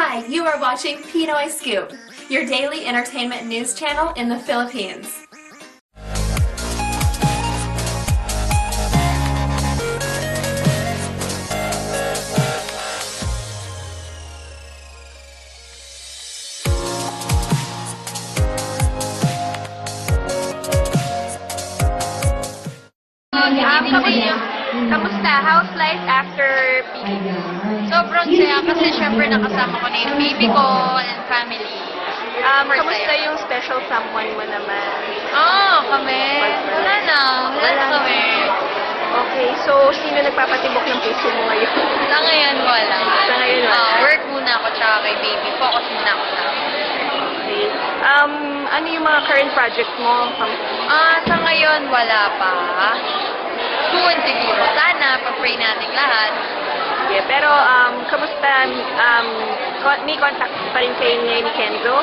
Hi, you are watching Pinoy Scoop, your daily entertainment news channel in the Philippines. Kamusta? How's life after baby? Sobrang saya kasi syempre nakasama ko na yung baby ko and family. Kamusta yung special someone mo naman? Kami. Wala na kami. Okay, so sino nagpapatibok ng puso mo ngayon? Sa ngayon wala. Sa ngayon wala? Work muna ako tsaka kay baby. Focus muna ako sa akin. Okay. Ano yung mga current project mo? Sa ngayon wala pa. Soon siguro. Sana, pag-pray natin lahat. Yeah, pero kamusta? May contact pa rin kayo ni Kenzo?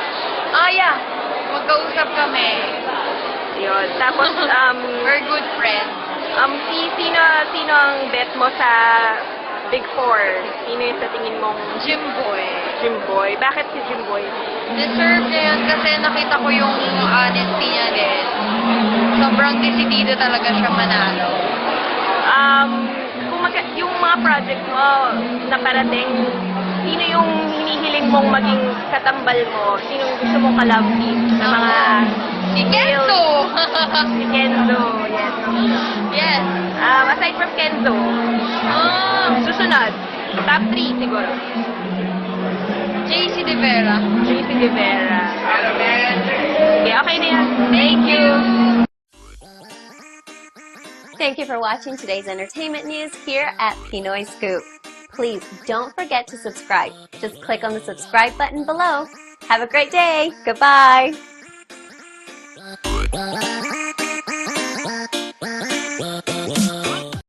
Yeah. Magkausap kami. Yun. Tapos, We're good friends. sino ang bet mo sa Big Four? Sino yung sa tingin mong Jimboy. Jimboy? Bakit si Jimboy? Deserve niya yun kasi nakita ko yung honesty niya din. Sobrang decidido talaga siya manalo. Yung mga project mo na parating, sino yung hinihiling mong maging katambal mo? Sino yung gusto mong ka-love team? Sa mga Si Kenzo! Si Kenzo, yes. Yes. Aside from Kenzo, susunod, top 3 siguro. JC De Vera. JC De Vera. Okay na yan. Thank you. Thank you for watching today's entertainment news here at Pinoy Scoop. Please don't forget to subscribe. Just click on the subscribe button below. Have a great day. Goodbye.